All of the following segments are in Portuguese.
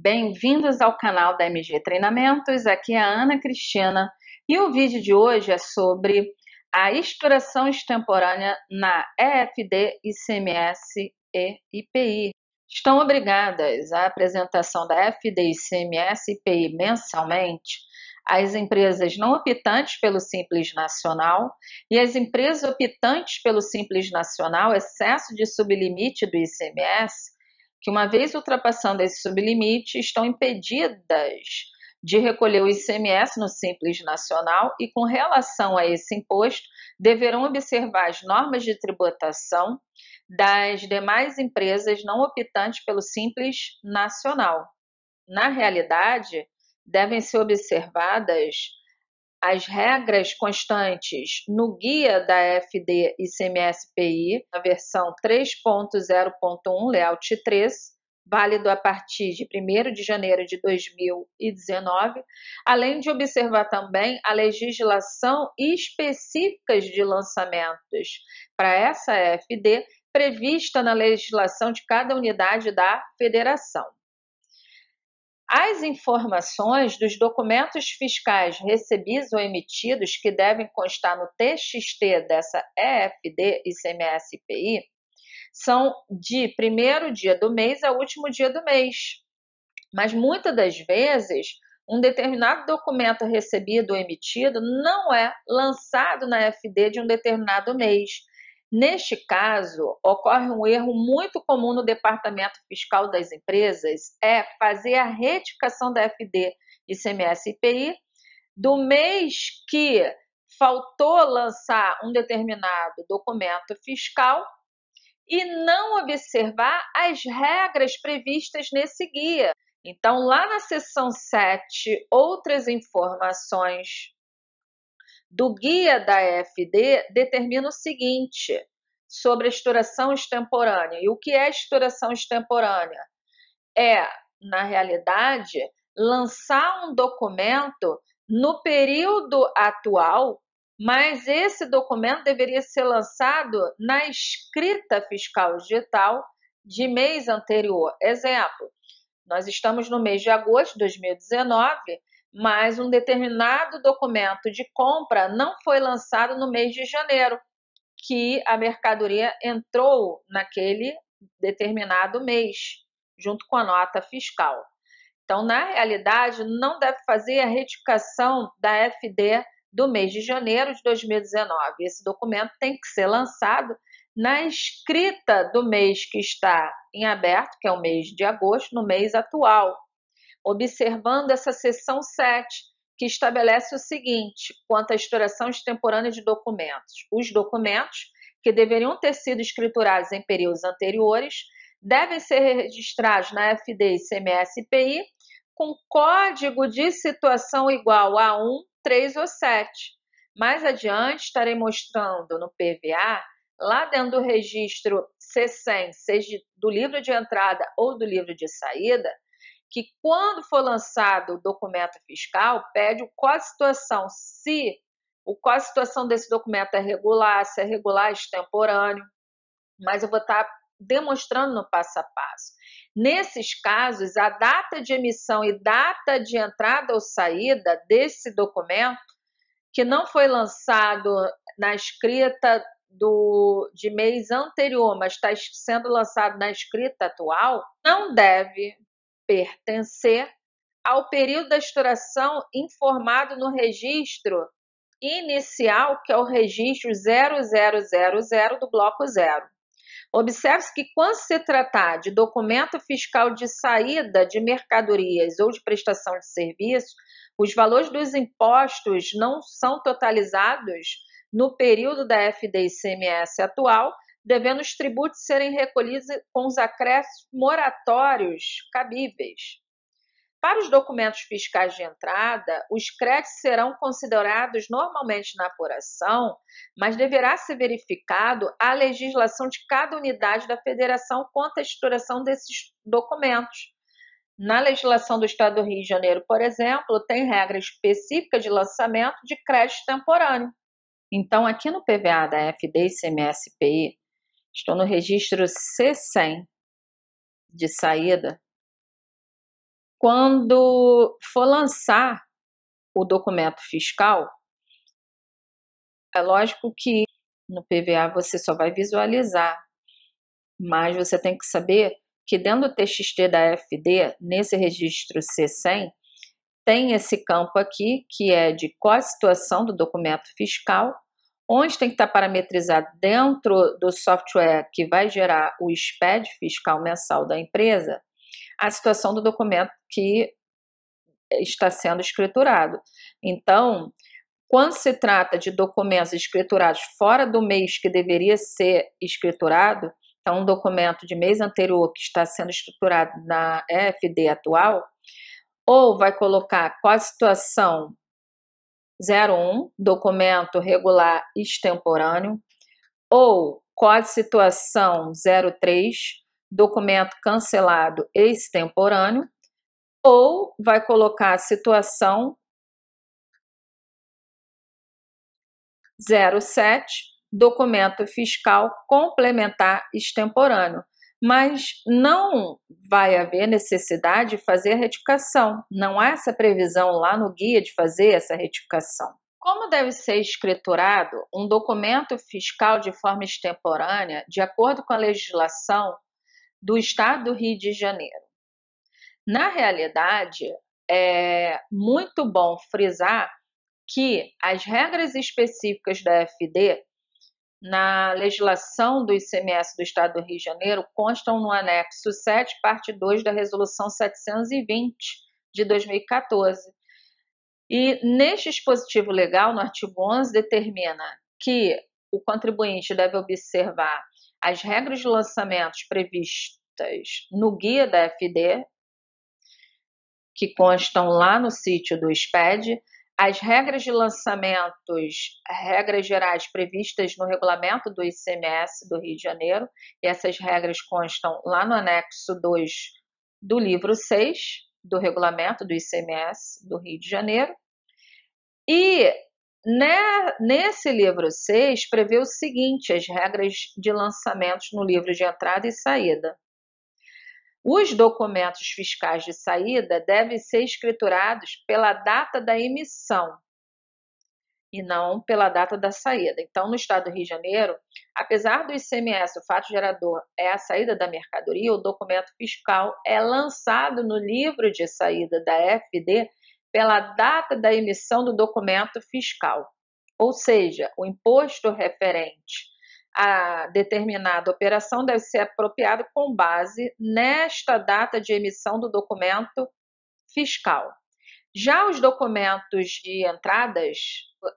Bem-vindos ao canal da MG Treinamentos, aqui é a Ana Cristina e o vídeo de hoje é sobre a exploração extemporânea na EFD, ICMS e IPI. Estão obrigadas à apresentação da EFD, ICMS e IPI mensalmente as empresas não optantes pelo Simples Nacional e as empresas optantes pelo Simples Nacional, excesso de sublimite do ICMS, que uma vez ultrapassando esse sublimite, estão impedidas de recolher o ICMS no Simples Nacional e, com relação a esse imposto, deverão observar as normas de tributação das demais empresas não optantes pelo Simples Nacional. Na realidade, devem ser observadas as regras constantes no guia da EFD ICMS-PI, na versão 3.0.1, layout 3, válido a partir de 1º de janeiro de 2019, além de observar também a legislação específica de lançamentos para essa EFD, prevista na legislação de cada unidade da federação. As informações dos documentos fiscais recebidos ou emitidos que devem constar no TXT dessa EFD, ICMS e IPI são de primeiro dia do mês ao último dia do mês. Mas muitas das vezes, um determinado documento recebido ou emitido não é lançado na EFD de um determinado mês. Neste caso, ocorre um erro muito comum no Departamento Fiscal das Empresas, é fazer a retificação da EFD, ICMS e IPI do mês que faltou lançar um determinado documento fiscal e não observar as regras previstas nesse guia. Então, lá na seção 7, outras informações do guia da EFD determina o seguinte sobre a exploração extemporânea. E o que é exploração extemporânea? É, na realidade, lançar um documento no período atual, mas esse documento deveria ser lançado na escrita fiscal digital de mês anterior. Exemplo, nós estamos no mês de agosto de 2019, mas um determinado documento de compra não foi lançado no mês de janeiro, que a mercadoria entrou naquele determinado mês, junto com a nota fiscal. Então, na realidade, não deve fazer a retificação da FD do mês de janeiro de 2019. Esse documento tem que ser lançado na escrita do mês que está em aberto, que é o mês de agosto, no mês atual, observando essa seção 7, que estabelece o seguinte, quanto à exploração extemporânea de documentos. Os documentos que deveriam ter sido escriturados em períodos anteriores devem ser registrados na FD, ICMS e IPI com código de situação igual a 1, 3 ou 7. Mais adiante, estarei mostrando no PVA, lá dentro do registro C100, seja do livro de entrada ou do livro de saída, que quando for lançado o documento fiscal, pede o código de situação, se o código de situação desse documento é regular, se é regular, extemporâneo, mas eu vou estar demonstrando no passo a passo. Nesses casos, a data de emissão e data de entrada ou saída desse documento, que não foi lançado na escrita de mês anterior, mas está sendo lançado na escrita atual, não deve pertencer ao período da exploração informado no registro inicial, que é o registro 0000 do bloco 0. Observe-se que quando se tratar de documento fiscal de saída de mercadorias ou de prestação de serviços, os valores dos impostos não são totalizados no período da FD ICMS atual, devendo os tributos serem recolhidos com os acréscimos moratórios cabíveis. Para os documentos fiscais de entrada, os créditos serão considerados normalmente na apuração, mas deverá ser verificado a legislação de cada unidade da federação quanto à exploração desses documentos. Na legislação do Estado do Rio de Janeiro, por exemplo, tem regra específica de lançamento de crédito temporâneo. Então, aqui no PVA da FD ICMS IPI, estou no registro C100 de saída, quando for lançar o documento fiscal, é lógico que no PVA você só vai visualizar, mas você tem que saber que dentro do TXT da FD, nesse registro C100, tem esse campo aqui, que é de qual a situação do documento fiscal, onde tem que estar parametrizado dentro do software que vai gerar o SPED fiscal mensal da empresa, a situação do documento que está sendo escriturado. Então, quando se trata de documentos escriturados fora do mês que deveria ser escriturado, então um documento de mês anterior que está sendo escriturado na EFD atual, ou vai colocar qual a situação 01, documento regular extemporâneo, ou qual a situação 03, documento cancelado extemporâneo, ou vai colocar a situação 07, documento fiscal complementar extemporâneo. Mas não vai haver necessidade de fazer a retificação. Não há essa previsão lá no guia de fazer essa retificação. Como deve ser escriturado um documento fiscal de forma extemporânea, de acordo com a legislação do Estado do Rio de Janeiro? Na realidade, é muito bom frisar que as regras específicas da FD na legislação do ICMS do Estado do Rio de Janeiro constam no anexo 7, parte 2 da Resolução 720 de 2014. E neste dispositivo legal, no artigo 11, determina que o contribuinte deve observar as regras de lançamentos previstas no guia da FD, que constam lá no sítio do SPED, as regras de lançamentos, regras gerais previstas no regulamento do ICMS do Rio de Janeiro, e essas regras constam lá no anexo 2 do livro 6 do regulamento do ICMS do Rio de Janeiro. E nesse livro 6 prevê o seguinte, as regras de lançamentos no livro de entrada e saída. Os documentos fiscais de saída devem ser escriturados pela data da emissão e não pela data da saída. Então, no Estado do Rio de Janeiro, apesar do ICMS, o fato gerador é a saída da mercadoria, o documento fiscal é lançado no livro de saída da FD pela data da emissão do documento fiscal. Ou seja, o imposto referente a determinada operação deve ser apropriado com base nesta data de emissão do documento fiscal. Já os documentos de entradas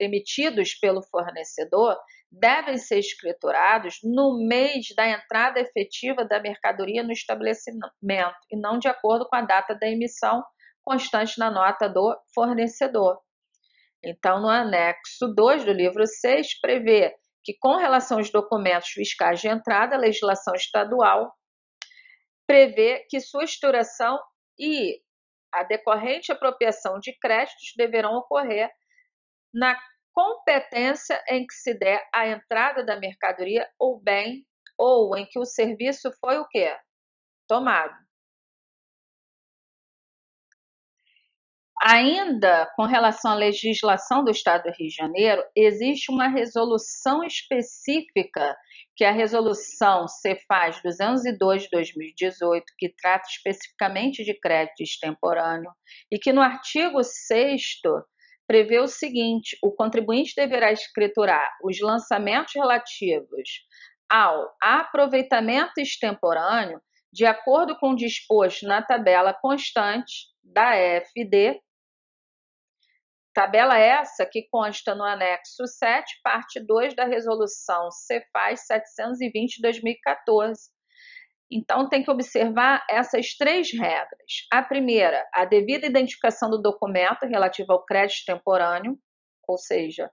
emitidos pelo fornecedor devem ser escriturados no mês da entrada efetiva da mercadoria no estabelecimento e não de acordo com a data da emissão constante na nota do fornecedor. Então, no anexo 2 do livro 6, prevê que, com relação aos documentos fiscais de entrada, a legislação estadual prevê que sua estruturação e a decorrente apropriação de créditos deverão ocorrer na competência em que se der a entrada da mercadoria ou bem, ou em que o serviço foi o quê? Tomado. Ainda com relação à legislação do Estado do Rio de Janeiro, existe uma resolução específica, que é a Resolução CEFAS 202 de 2018, que trata especificamente de crédito extemporâneo, e que no artigo 6º prevê o seguinte: o contribuinte deverá escriturar os lançamentos relativos ao aproveitamento extemporâneo de acordo com o disposto na tabela constante da FD, tabela essa que consta no anexo 7, parte 2 da Resolução CEFAS 720 de 2014. Então, tem que observar essas três regras. A primeira, a devida identificação do documento relativo ao crédito extemporâneo, ou seja,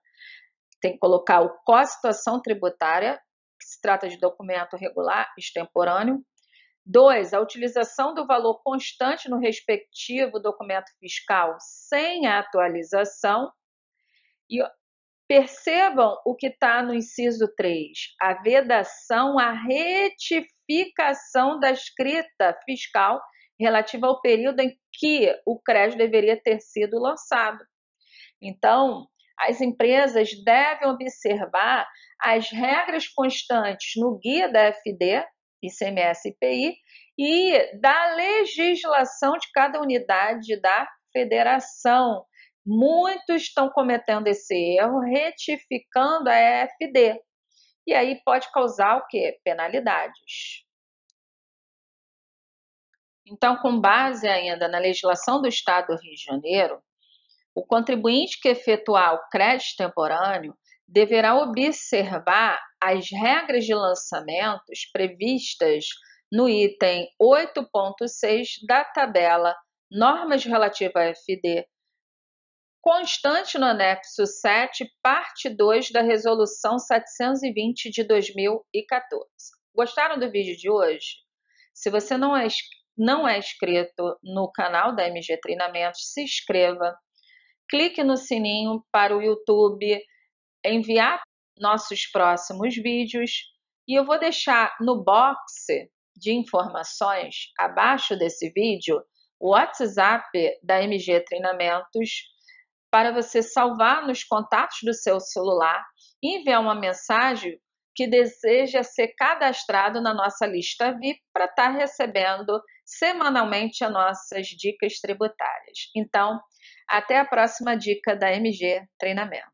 tem que colocar o co-situação tributária, que se trata de documento regular extemporâneo. 2, a utilização do valor constante no respectivo documento fiscal sem a atualização. E percebam o que está no inciso 3, a vedação à retificação da escrita fiscal relativa ao período em que o crédito deveria ter sido lançado. Então, as empresas devem observar as regras constantes no guia da FD, ICMS e IPI e da legislação de cada unidade da federação. Muitos estão cometendo esse erro, retificando a EFD. E aí pode causar o quê? Penalidades. Então, com base ainda na legislação do Estado do Rio de Janeiro, o contribuinte que efetuar o crédito extemporâneo deverá observar as regras de lançamentos previstas no item 8.6 da tabela Normas relativas à FD, constante no anexo 7, parte 2 da Resolução 720 de 2014. Gostaram do vídeo de hoje? Se você não é inscrito no canal da MG Treinamentos, se inscreva. Clique no sininho para o YouTube enviar nossos próximos vídeos e eu vou deixar no box de informações abaixo desse vídeo o WhatsApp da MG Treinamentos para você salvar nos contatos do seu celular e enviar uma mensagem que deseja ser cadastrado na nossa lista VIP para estar recebendo semanalmente as nossas dicas tributárias. Então, até a próxima dica da MG Treinamento.